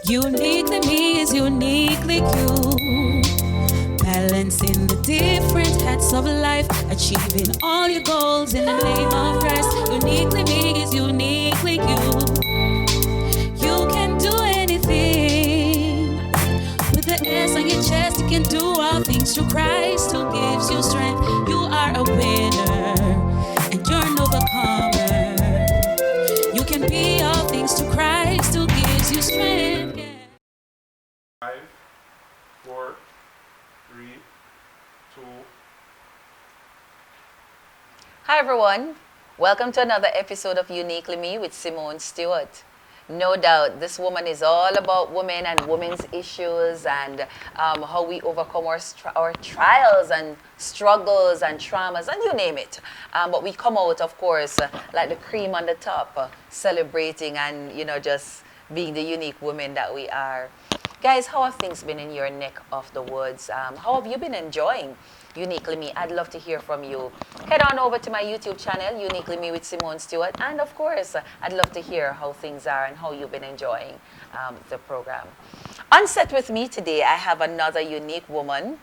Uniquely me is uniquely you. Balancing the different hats of life, achieving all your goals in the name of Christ. Uniquely me is uniquely you. You can do anything. With the S on your chest, you can do all things through Christ who gives you strength. You are a winner and you're an overcomer. You can be all things to Christ who gives you strength. Yeah. 5, 4, 3, 2. Hi everyone, welcome to another episode of Uniquely Me with Simone Stewart. No doubt this woman is all about women and women's issues and how we overcome our trials and struggles and traumas and you name it. But we come out, of course, like the cream on the top, celebrating and, just being the unique women that we are. Guys, how have things been in your neck of the woods? How have you been enjoying Uniquely Me? I'd love to hear from you. Head on over to my YouTube channel, Uniquely Me with Simone Stewart. And of course, I'd love to hear how things are and how you've been enjoying the program. On set with me today, I have another unique woman.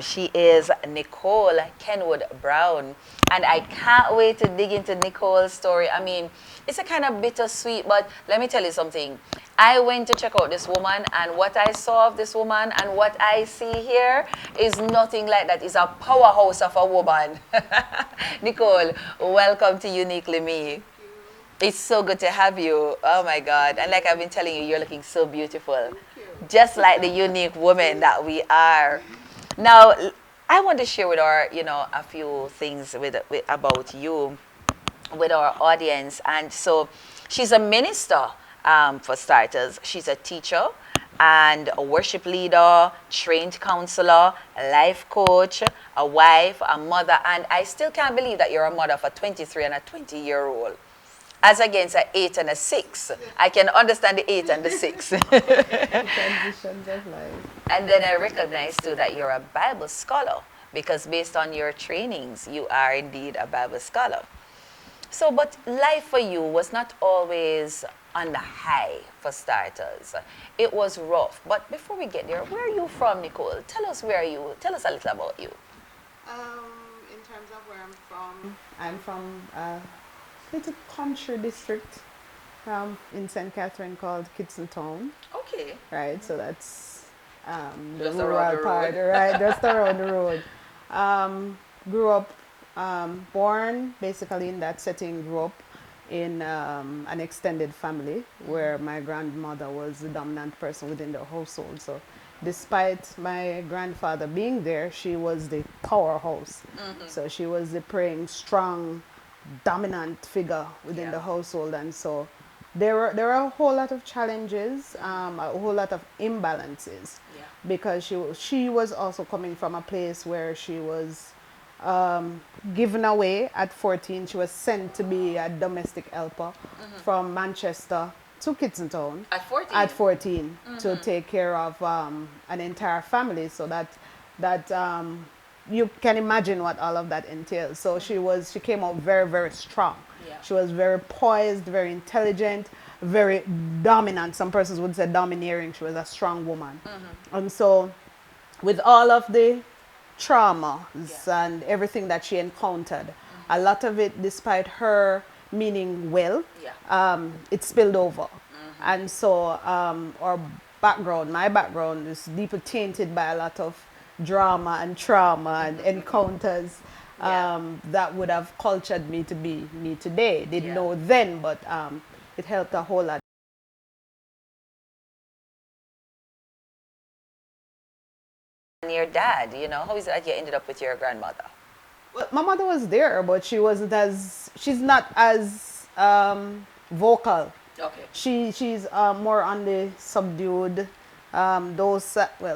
She is Nicole Kenwood-Brown. And I can't wait to dig into Nicole's story. I mean, it's a kind of bittersweet, but let me tell you something. I went to check out this woman, and what I saw of this woman and what I see here is nothing like that. It's a powerhouse of a woman. Nicole, welcome to Uniquely Me. It's so good to have you. Oh my God. And like I've been telling you, you're looking so beautiful. Just like the unique woman that we are. Now, I want to share with our, a few things about you with our audience. And so she's a minister, for starters. She's a teacher and a worship leader, trained counselor, a life coach, a wife, a mother. And I still can't believe that you're a mother of a 23 and a 20-year-old. As against an 8 and a 6. I can understand the 8 and the 6. Transitions of life. And then I recognize too that you're a Bible scholar because based on your trainings, you are indeed a Bible scholar. So, but life for you was not always on the high for starters. It was rough. But before we get there, where are you from, Nicole? Tell us where you, tell us a little about you. In terms of where I'm from a little country district in St. Catherine called Kitson Town. Okay. Right, so that's the Just rural around the part, road. right? Just around the road. Grew up, born basically in that setting. Grew up in an extended family where my grandmother was the dominant person within the household. So, despite my grandfather being there, she was the powerhouse. So she was the praying, strong, dominant figure within the household, and so there were a whole lot of challenges, a whole lot of imbalances, because she was also coming from a place where she was given away at 14. She was sent to be a domestic helper from Manchester to Kitson Town At 14? at 14 to take care of an entire family, so that you can imagine what all of that entails. So she came out very, very strong. Yeah. She was very poised, very intelligent, very dominant. Some persons would say domineering. She was a strong woman. And so with all of the traumas and everything that she encountered, a lot of it, despite her meaning well, it spilled over. And so my background is deeply tainted by a lot of drama and trauma and encounters that would have cultured me to be me today. Didn't know then, but it helped a whole lot. And your dad, how is it that you ended up with your grandmother? Well, my mother was there, but she's not as vocal. Okay. She's more on the subdued, well,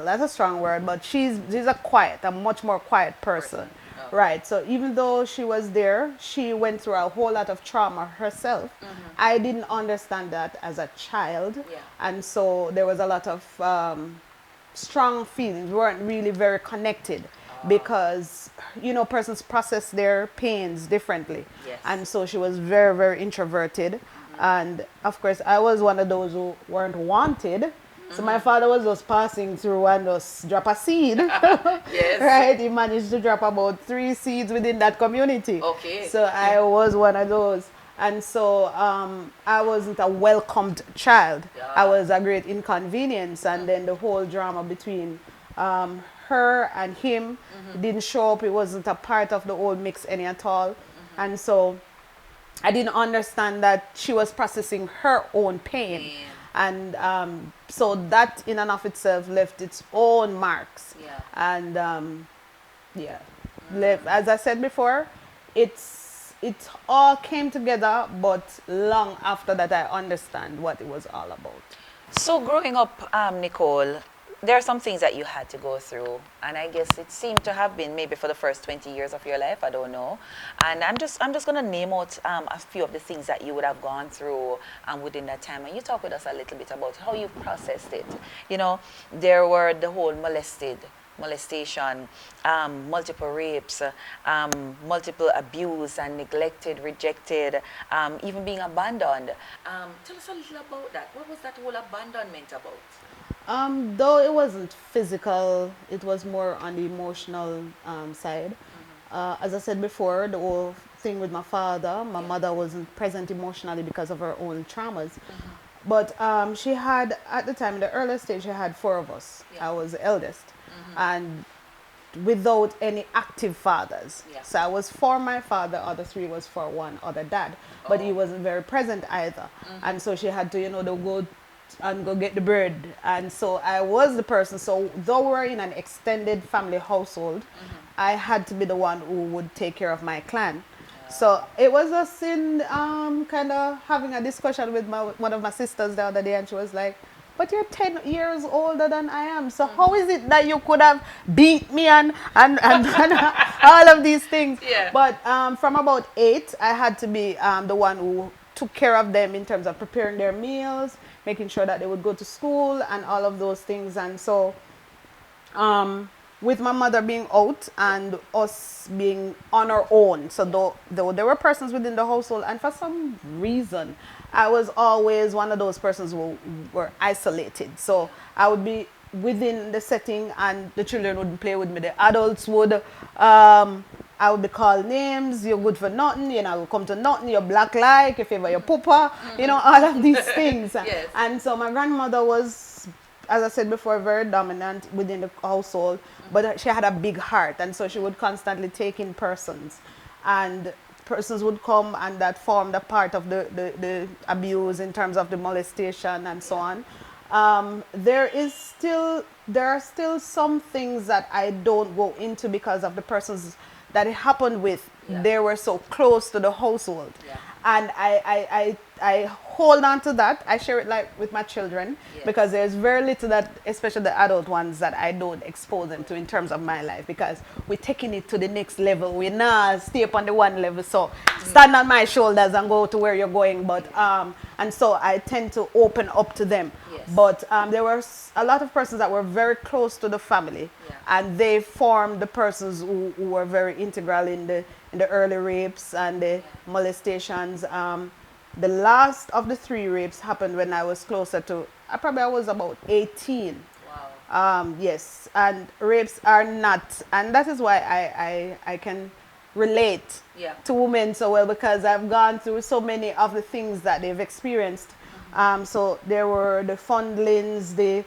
that's a strong word, but she's a much more quiet person. Oh. Right, so even though she was there, she went through a whole lot of trauma herself. I didn't understand that as a child, and so there was a lot of strong feelings. We weren't really very connected because, persons process their pains differently. Yes. And so she was very, very introverted. And of course, I was one of those who weren't wanted So my father was just passing through and just drop a seed. Yes. Right? He managed to drop about 3 seeds within that community. Okay. So I was one of those. And so I wasn't a welcomed child. Yeah. I was a great inconvenience. And then the whole drama between her and him didn't show up. It wasn't a part of the whole mix any at all. And so I didn't understand that she was processing her own pain. And so that in and of itself left its own marks. Yeah. And as I said before, it all came together, but long after that I understand what it was all about. So growing up, Nicole, there are some things that you had to go through, and I guess it seemed to have been maybe for the first 20 years of your life, I don't know. And I'm just going to name out a few of the things that you would have gone through within that time. And you talk with us a little bit about how you processed it. You know, there were the whole molestation, multiple rapes, multiple abuse and neglected, rejected, even being abandoned. Tell us a little about that. What was that whole abandonment about? Though it wasn't physical, it was more on the emotional side. As I said before, the whole thing with my father, my mother wasn't present emotionally because of her own traumas. But she had, at the time, in the early stage, she had 4 of us. I was the eldest. And without any active fathers. So I was for my father, other 3 was for one other dad. But he wasn't very present either. And so she had to, to go and go get the bread. And so I was the person. So though we were in an extended family household, I had to be the one who would take care of my clan. So it was us in kind of having a discussion with one of my sisters the other day, and she was like, but you're 10 years older than I am. So how is it that you could have beat me and all of these things? But from about 8, I had to be the one who took care of them in terms of preparing their meals, making sure that they would go to school and all of those things. And so with my mother being out and us being on our own, so though there were persons within the household, and for some reason I was always one of those persons who were isolated. So I would be within the setting and the children wouldn't play with me. The adults would, I would be called names, you're good for nothing, you'll come to nothing, you're black like, if ever you're pooper, all of these things. And so my grandmother was, as I said before, very dominant within the household, but she had a big heart, and so she would constantly take in persons. And persons would come, and that formed a part of the abuse in terms of the molestation and so on. There are still some things that I don't go into because of the persons that it happened with. They were so close to the household. And I hold on to that. I share it like with my children because there's very little that, especially the adult ones, that I don't expose them to in terms of my life, because we're taking it to the next level. We're not stay up on the one level. So stand on my shoulders and go to where you're going. But and so I tend to open up to them. But there were a lot of persons that were very close to the family, and they formed the persons who were very integral in the early rapes and the molestations. The last of the 3 rapes happened when I was closer to, I was about 18. Yes, and rapes are not, and that is why I can relate to women so well, because I've gone through so many of the things that they've experienced. So there were the fondlings, the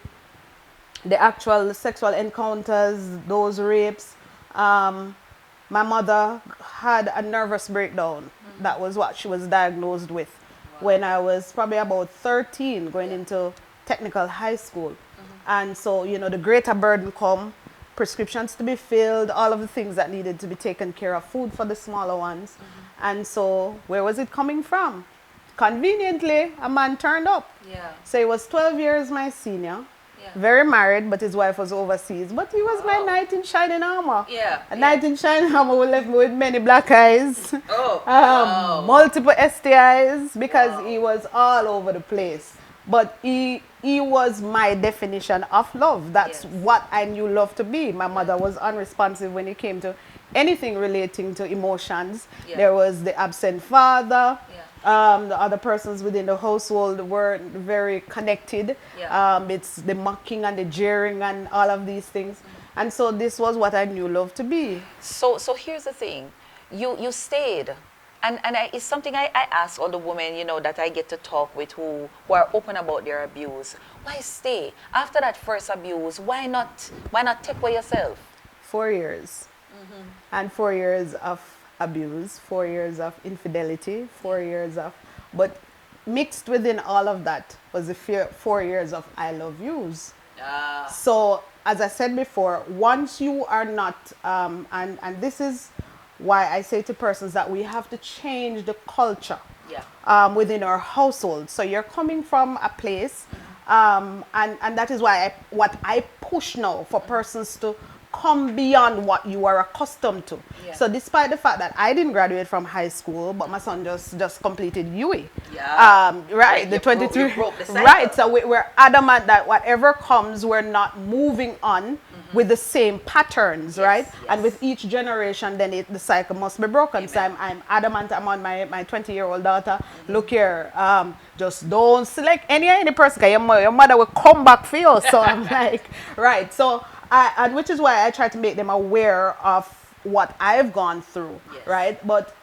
actual sexual encounters, those rapes. My mother had a nervous breakdown. That was what she was diagnosed with when I was probably about 13, going into technical high school. And so, the greater burden come, prescriptions to be filled, all of the things that needed to be taken care of, food for the smaller ones. And so where was it coming from? Conveniently, a man turned up. So he was 12 years my senior. Very married, but his wife was overseas. But he was my knight in shining armor. A knight in shining armor who left me with many black eyes. Multiple STIs, because he was all over the place. But he was my definition of love. That's what I knew love to be. My mother was unresponsive when it came to anything relating to emotions. There was the absent father. The other persons within the household weren't very connected. Yeah. It's the mocking and the jeering and all of these things. And so this was what I knew love to be. So here's the thing. You stayed. And it's something I ask all the women, you know, that I get to talk with who are open about their abuse. Why stay? After that first abuse, why not take away yourself? 4 years. And 4 years of abuse, 4 years of infidelity, 4 years of, but mixed within all of that was the 4 years of I love yous. So as I said before, once you are not, and this is why I say to persons that we have to change the culture within our household. So you're coming from a place, and that is why what I push now for persons to come beyond what you are accustomed to. Yeah. So despite the fact that I didn't graduate from high school, but my son just completed UE. Yeah. Right, the 23. You broke the cycle. Right, so we're adamant that whatever comes, we're not moving on with the same patterns, right? Yes. And with each generation, then the cycle must be broken. Amen. So I'm adamant. I'm on my 20-year-old daughter. Look here, just don't select any person, 'cause your mother will come back for you. So I'm like, right. So and which is why I try to make them aware of what I've gone through, Yes. right? But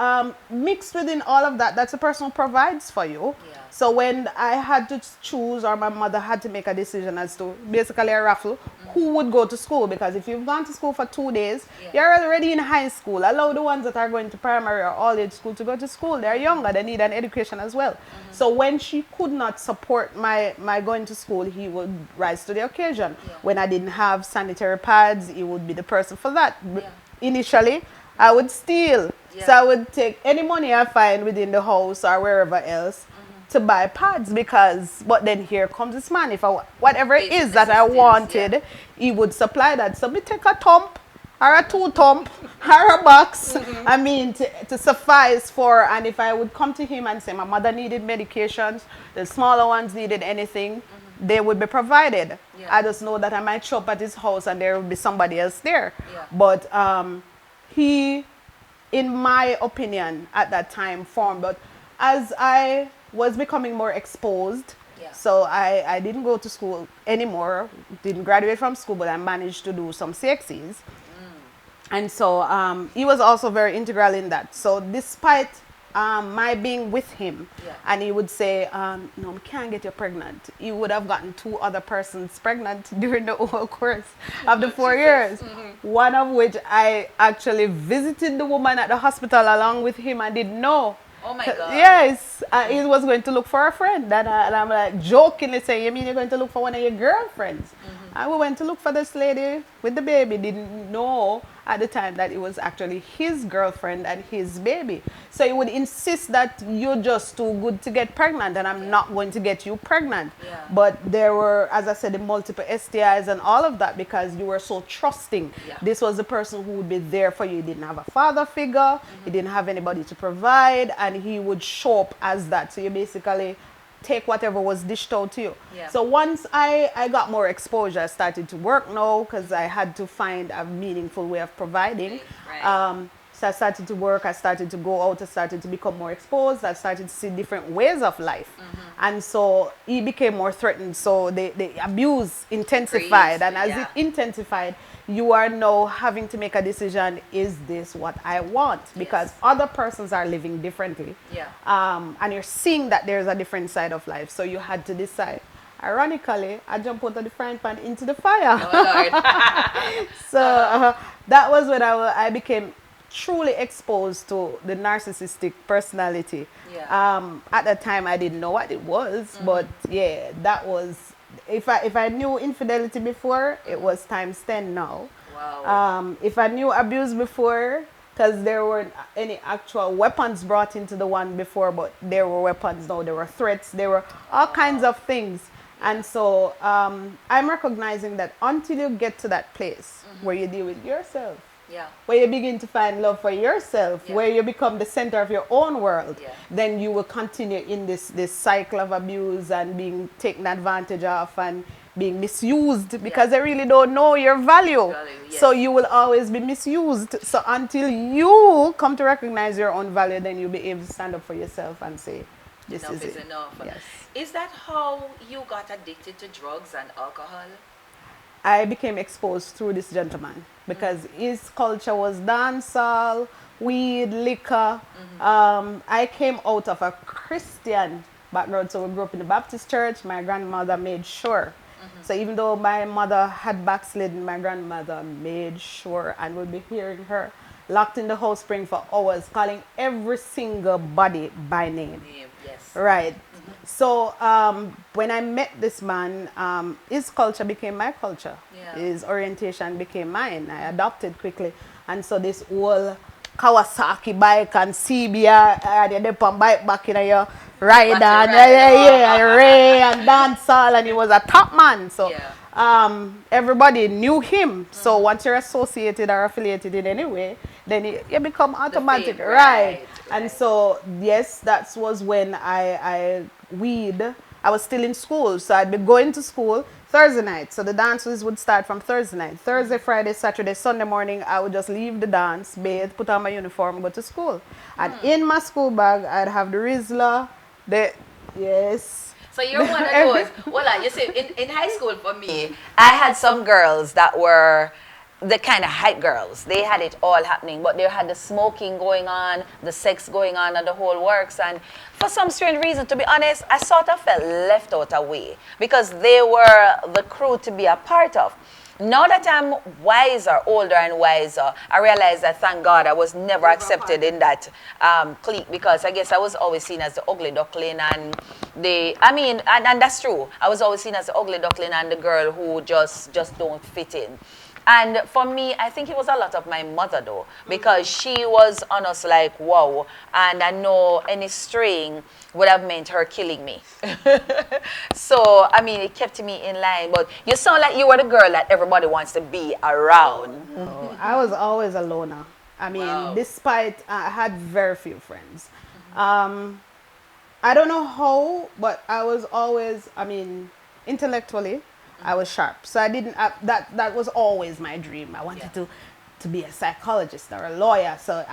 mixed within all of that, that's a person who provides for you. Yeah. So when I had to choose, or my mother had to make a decision as to basically a raffle, who would go to school? Because if you've gone to school for 2 days, you're already in high school. Allow the ones that are going to primary or all age school to go to school. They're younger, they need an education as well. So when she could not support my going to school, he would rise to the occasion. Yeah. When I didn't have sanitary pads, he would be the person for that. Yeah. Initially, I would steal. Yeah. So I would take any money I find within the house or wherever else to buy pads, because, but then here comes this man. If whatever it is that I wanted, he would supply that. So me take a thump or a 2 thump or a box, I mean, to suffice for, and if I would come to him and say my mother needed medications, the smaller ones needed anything, they would be provided. Yeah. I just know that I might show up at his house and there would be somebody else there. Yeah. But he, in my opinion, at that time formed. But as I was becoming more exposed, so I didn't go to school anymore, didn't graduate from school, but I managed to do some CXCs. And so he was also very integral in that. So despite my being with him, and he would say, no, we can't get you pregnant. He would have gotten 2 other persons pregnant during the whole course of the 4 years. One of which I actually visited the woman at the hospital along with him and didn't know. Oh my God. Yes, he was going to look for a friend. And I'm like jokingly saying, you mean you're going to look for one of your girlfriends? And we went to look for this lady with the baby. Didn't know at the time that it was actually his girlfriend and his baby. So he would insist that you're just too good to get pregnant and I'm not going to get you pregnant. But there were, as I said, the multiple STIs and all of that because you were so trusting. This was the person who would be there for you. You didn't have a father figure. You didn't have anybody to provide, and he would show up as that. So you basically take whatever was dished out to you. So once I got more exposure, I started to work now because I had to find a meaningful way of providing. So I started to work, I started to go out, I started to become more exposed, I started to see different ways of life. And so he became more threatened. So the abuse intensified. And as it intensified, you are now having to make a decision, is this what I want? Because other persons are living differently. And you're seeing that there's a different side of life. So you had to decide. Ironically, I jumped out of the frying pan into the fire. So that was when I became truly exposed to the narcissistic personality. At that time, I didn't know what it was, but that was, if I knew infidelity before, it was times 10 now. If I knew abuse before, because there weren't any actual weapons brought into the one before, but there were weapons now, there were threats, there were all kinds of things. And so I'm recognizing that until you get to that place where you deal with yourself, where you begin to find love for yourself, where you become the center of your own world, then you will continue in this cycle of abuse and being taken advantage of and being misused because they really don't know your value. Yes. So you will always be misused. So until you come to recognize your own value, then you'll be able to stand up for yourself and say, this Enough is is it. enough. Yes. Is that how you got addicted to drugs and alcohol? I became exposed through this gentleman because his culture was dancehall, weed, liquor. I came out of a Christian background, so we grew up in the Baptist church. My grandmother made sure. So even though my mother had backslidden, my grandmother made sure, and we'll be hearing her locked in the house praying for hours, calling every single body by name. Yes. Right. So when I met this man, his culture became my culture. Yeah. His orientation became mine. I adopted quickly. And so this whole Kawasaki bike and CBR, they dip on bike back in your rider, and Ray and dancehall, and he was a top man. So everybody knew him. So once you're associated or affiliated in any way, then you become automatic, right? And so yes, that was when I was still in school, so I'd be going to school Thursday night. So the dances would start from Thursday night. Thursday, Friday, Saturday, Sunday morning, I would just leave the dance, bathe, put on my uniform, go to school. And in my school bag, I'd have the Rizla, yes. So you're one of those. Well, you see, in high school for me, I had some girls that were the kind of hype girls. They had it all happening, but they had the smoking going on, the sex going on, and the whole works. And for some strange reason, to be honest, I sort of felt left out away because they were the crew to be a part of. Now that I'm wiser, older and wiser, I realize that, thank God, I was never accepted in that clique, because I guess I was always seen as the ugly duckling and and that's true. I was always seen as the ugly duckling and the girl who just don't fit in. And for me, I think it was a lot of my mother, though, because she was on us like, wow. And I know any straying would have meant her killing me. So, I mean, it kept me in line. But you sound like you were the girl that everybody wants to be around. Oh, I was always a loner. I mean, despite I had very few friends. I don't know how, but I was always, intellectually, I was sharp. So I didn't, that was always my dream. I wanted to be a psychologist or a lawyer. So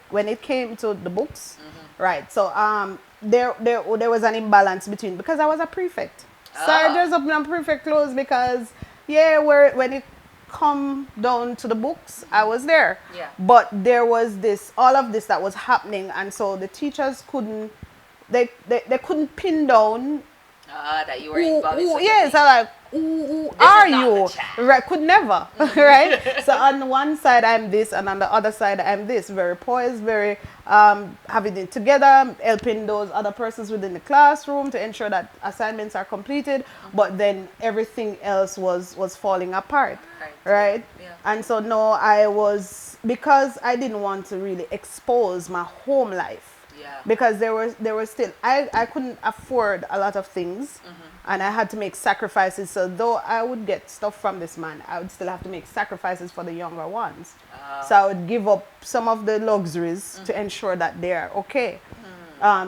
when it came to the books, right. So there was an imbalance between, because I was a prefect. So I dressed up in prefect clothes because, when it come down to the books, I was there. Yeah. But there was all of this that was happening. And so the teachers couldn't pin down that you were involved in. Yes, I'm like, who are you? Right, could never, right? So on one side I'm this, and on the other side I'm this. Very poised, very having it together, helping those other persons within the classroom to ensure that assignments are completed. But then everything else was falling apart, right? Yeah. And so no, because I didn't want to really expose my home life. Yeah. Because there were still, I couldn't afford a lot of things, and I had to make sacrifices. So though I would get stuff from this man, I would still have to make sacrifices for the younger ones. So I would give up some of the luxuries to ensure that they are okay.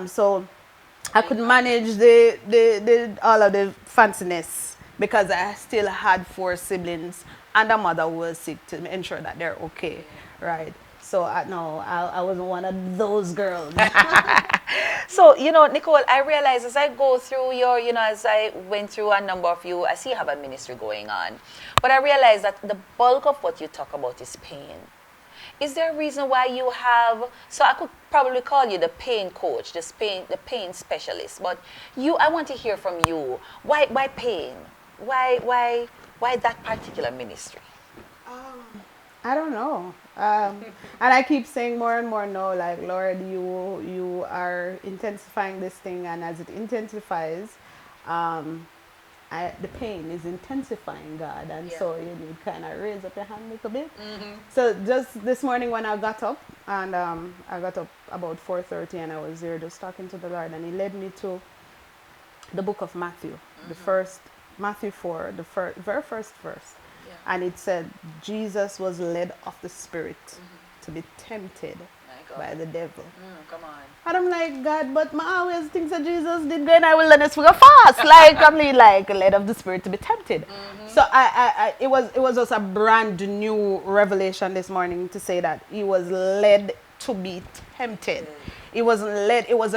So I could manage the all of the fanciness because I still had 4 siblings and a mother who was sick, to ensure that they're okay, right? So I wasn't one of those girls. So, Nicole, I realize as I go through as I went through a number of you, I see you have a ministry going on. But I realize that the bulk of what you talk about is pain. Is there a reason why you have, so I could probably call you the pain coach, the pain specialist, but I want to hear from you. Why pain? Why that particular ministry? I don't know. And I keep saying more and more no, like, Lord, you are intensifying this thing, and as it intensifies, the pain is intensifying, God, and so you need kind of raise up your hand a little bit. So just this morning when I got up, and I got up about 4:30, and I was there just talking to the Lord, and He led me to the book of Matthew, Matthew 4, the very first verse. And it said, Jesus was led of the Spirit to be tempted God. by the devil. Come on. And I'm like, God, but my always thinks that Jesus did go and I will let us figure fast. Like, I'm really like led of the spirit to be tempted. So it was just a brand new revelation this morning to say that he was led to be tempted. It wasn't led, it was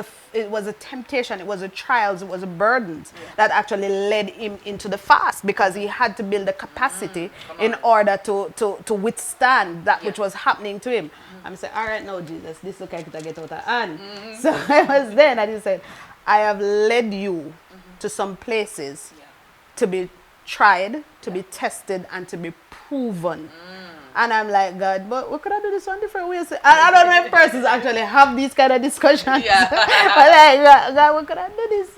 a temptation, it was a trials, it was a burdens that actually led him into the fast because he had to build the capacity in order to withstand that which was happening to him. I'm saying, all right, no, Jesus, this look like to get out of hand. So I was then, and he said, I have led you to some places to be tried, to be tested, and to be proven. And I'm like, God, but we could have done this one different ways. I don't know if persons actually have these kind of discussions. But like, God, we could have done this.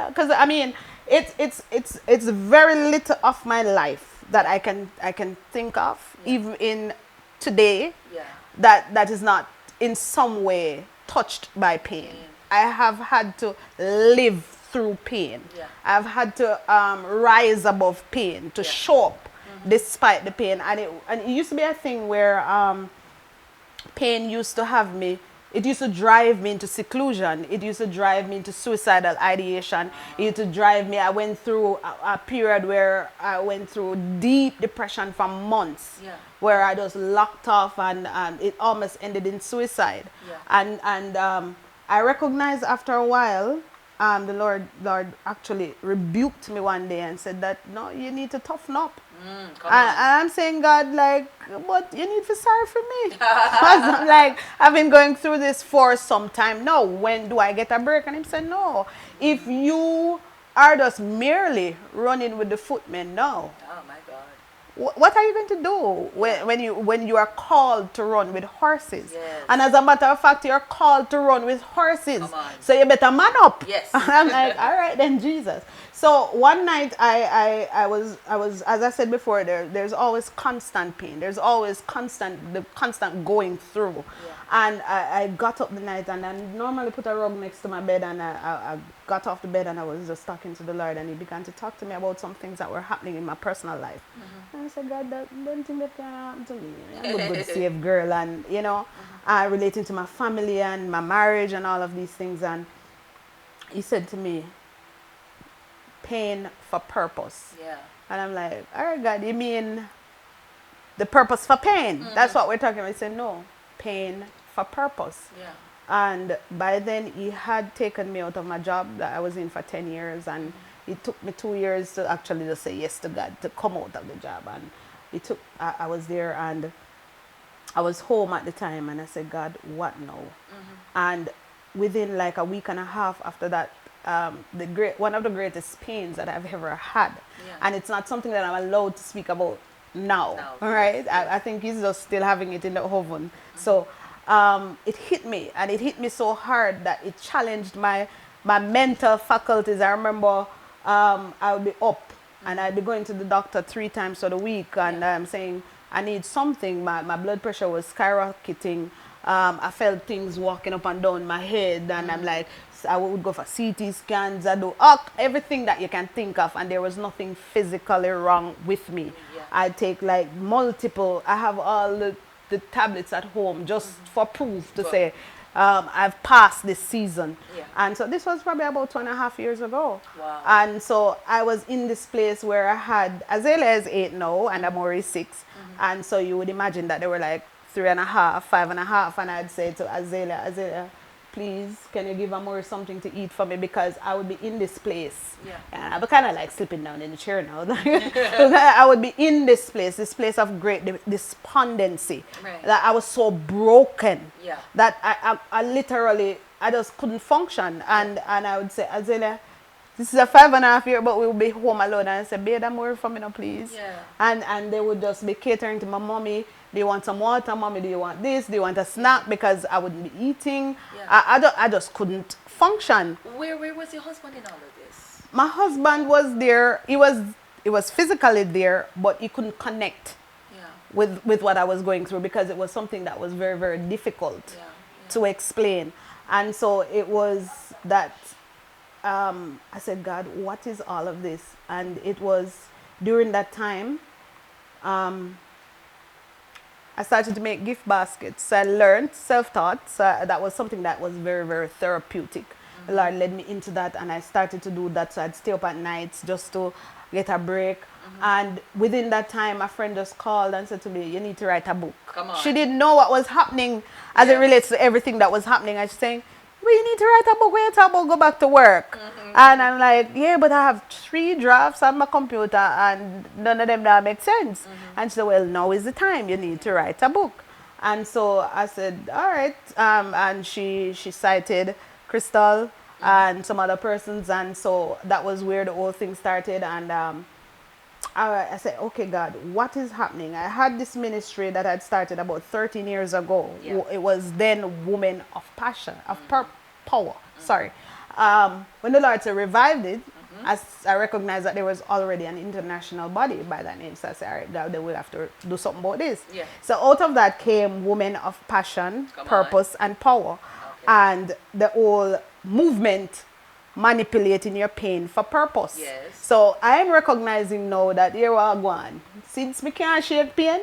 Because I mean, it's very little of my life that I can think of, even in today, that is not in some way touched by pain. I have had to live through pain. I've had to rise above pain, to show up despite the pain. And it used to be a thing where pain used to have me, it used to drive me into seclusion. It used to drive me into suicidal ideation. It used to drive me, I went through a period where I went through deep depression for months, where I just locked off and it almost ended in suicide. And I recognized after a while, the Lord actually rebuked me one day and said that, no, you need to toughen up. And I'm saying, God, like, but you need to be sorry for me. Because I'm like, I've been going through this for some time now. When do I get a break? And he said, no. If you are just merely running with the footmen now, Oh my God. what are you going to do when you are called to run with horses? And as a matter of fact, you're called to run with horses. So you better man up. Yes. And I'm like, all right then, Jesus. So one night I was as I said before, there's always constant pain. There's always constant going through. And I got up the night and I normally put a rug next to my bed, and I got off the bed and I was just talking to the Lord, and he began to talk to me about some things that were happening in my personal life. And I said, God, don't think that can happen to me. I'm a good safe girl, and relating to my family and my marriage and all of these things. And he said to me, pain for purpose. And I'm like, all right, God, you mean the purpose for pain? That's what we're talking about. He said, no, pain for purpose. And by then he had taken me out of my job that I was in for 10 years, and it took me 2 years to actually just say yes to God, to come out of the job. And I was there, and I was home at the time, and I said, God, what now? And within like a week and a half after that, one of the greatest pains that I've ever had. And it's not something that I'm allowed to speak about now. All right? I think he's just still having it in the oven. So it hit me, and it hit me so hard that it challenged my mental faculties. I remember I would be up and I'd be going to the doctor 3 times a week, and I'm saying I need something. My blood pressure was skyrocketing. I felt things walking up and down my head, and I'm like, I would go for CT scans, I do everything that you can think of, and there was nothing physically wrong with me. I take like multiple, I have all the tablets at home just for proof to say I've passed this season. And so this was probably about 2.5 years ago. And so I was in this place where I had, Azalea is 8 now and Amori is 6. And so you would imagine that they were like 3.5, 5.5, and I'd say to Azalea, please, can you give Amori something to eat for me, because I would be in this place. And I'd be kind of like slipping down in the chair now. I would be in this place of great despondency. That I was so broken that I literally, I just couldn't function. And I would say, Azalea, this is a 5.5 year, but we'll be home alone. And I said, babe, more for me now, please. And they would just be catering to my mommy. Do you want some water, mommy? Do you want this? Do you want a snack? Because I wouldn't be eating. I just couldn't function. Where was your husband in all of this? My husband was there. He was physically there, but he couldn't connect with what I was going through, because it was something that was very, very difficult to explain. And so it was that I said, God, what is all of this? And it was during that time, I started to make gift baskets. So I learned self-taught. So that was something that was very, very therapeutic. The Lord led me into that, and I started to do that. So I'd stay up at nights just to get a break. And within that time, a friend just called and said to me, you need to write a book. Come on. She didn't know what was happening as it relates to everything that was happening. I was saying, well, you need to write a book. When you talk about go back to work. And I'm like, yeah, but I have 3 drafts on my computer and none of them that make sense. And she said, well, now is the time. You need to write a book. And so I said, all right. And she cited Crystal and some other persons. And so that was where the whole thing started. And I said, okay, God, what is happening? I had this ministry that I'd started about 13 years ago. Yeah. It was then Women of Passion, of Power. Sorry. When the Lord revived it, I recognized that there was already an international body by that name. So I said, all right, God, then we'll have to do something about this. Yeah. So out of that came Women of Passion, Purpose, and Power. Okay. And the whole movement manipulating your pain for purpose. Yes. So I'm recognizing now that here we are going. Since we can't shake pain,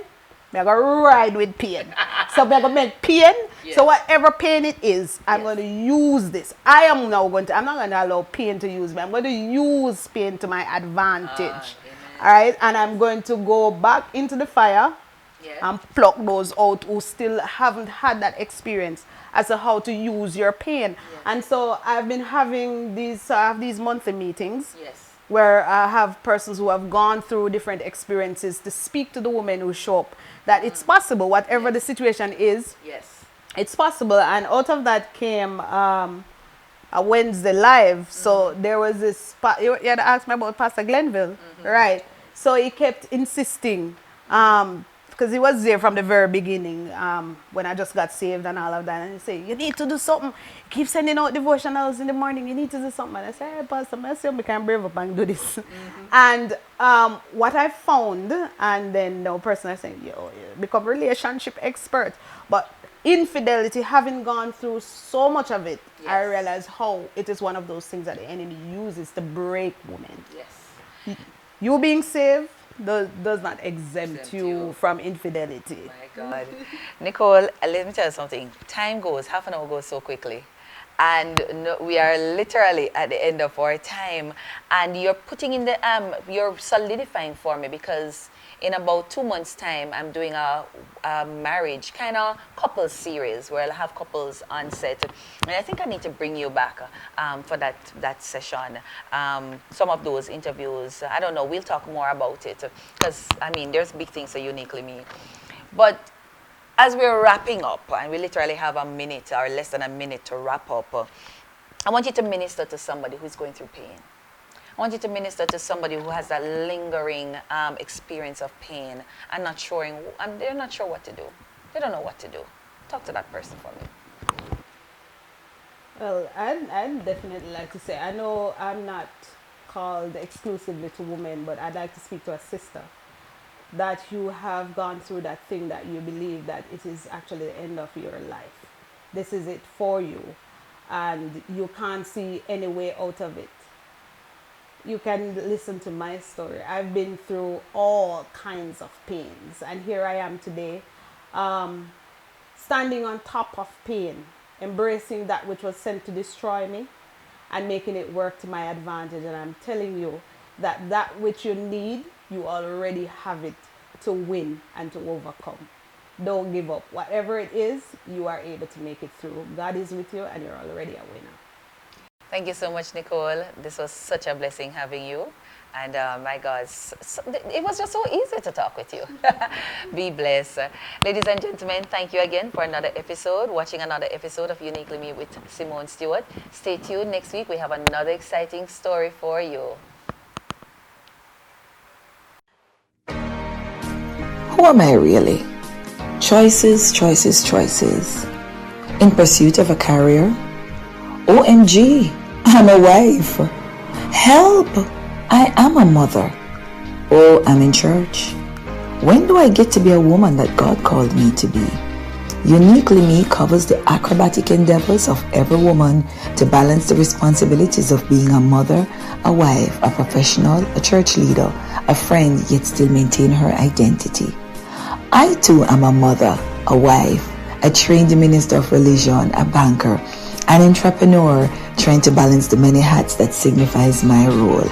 I'm going to ride with pain. So I'm going to make pain. Yes. So whatever pain it is, I'm going to use this. I'm not going to allow pain to use me. I'm going to use pain to my advantage. All right. And I'm going to go back into the fire and pluck those out who still haven't had that experience as to how to use your pain. And so I've been having these monthly meetings where I have persons who have gone through different experiences to speak to the women who show up that it's possible, whatever the situation is, it's possible. And out of that came a Wednesday live. So there was this, you had asked me about Pastor Glenville, right? So he kept insisting, because he was there from the very beginning, when I just got saved and all of that. And he said, you need to do something. Keep sending out devotionals in the morning. You need to do something. And I said, hey, Pastor, I see we can brave up and do this. And what I found, and then the person I said, you become relationship expert. But infidelity, having gone through so much of it, I realized how it is one of those things that the enemy uses to break women. You being saved does not exempt you from infidelity. My God. Nicole, let me tell you something. Time goes, half an hour goes so quickly. And we are literally at the end of our time. And you're putting in the, you're solidifying for me, because in about 2 months' time, I'm doing a marriage kind of couple series where I'll have couples on set. And I think I need to bring you back for that session. Some of those interviews, I don't know, we'll talk more about it. Because, I mean, there's big things for Uniquely Me. But as we're wrapping up, and we literally have a minute or less than a minute to wrap up, I want you to minister to somebody who's going through pain. I want you to minister to somebody who has that lingering experience of pain and they're not sure what to do. They don't know what to do. Talk to that person for me. Well, I'd definitely like to say, I know I'm not called exclusively to women, but I'd like to speak to a sister. That you have gone through that thing that you believe that it is actually the end of your life. This is it for you. And you can't see any way out of it. You can listen to my story. I've been through all kinds of pains. And here I am today, standing on top of pain, embracing that which was sent to destroy me and making it work to my advantage. And I'm telling you that which you need, you already have it to win and to overcome. Don't give up. Whatever it is, you are able to make it through. God is with you and you're already a winner. Thank you so much, Nicole. This was such a blessing having you. And my God, it was just so easy to talk with you. Be blessed. Ladies and gentlemen, thank you again for another episode, watching another episode of Uniquely Me with Simone Stewart. Stay tuned. Next week, we have another exciting story for you. Who am I really? Choices, choices, choices. In pursuit of a career? OMG, I'm a wife. Help! I am a mother. Oh, I'm in church. When do I get to be a woman that God called me to be? Uniquely Me covers the acrobatic endeavors of every woman to balance the responsibilities of being a mother, a wife, a professional, a church leader, a friend, yet still maintain her identity. I too am a mother, a wife, a trained minister of religion, a banker, an entrepreneur trying to balance the many hats that signifies my role.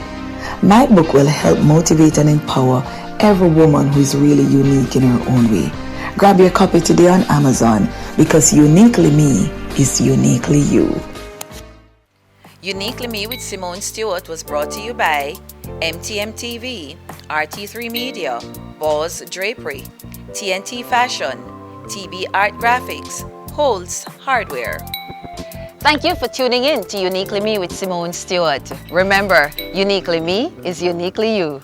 My book will help motivate and empower every woman who is really unique in her own way. Grab your copy today on Amazon because Uniquely Me is uniquely you. Uniquely Me with Simone Stewart was brought to you by MTM TV, RT3 Media, Boz Drapery, TNT Fashion, TB Art Graphics, Holtz Hardware. Thank you for tuning in to Uniquely Me with Simone Stewart. Remember, Uniquely Me is uniquely you.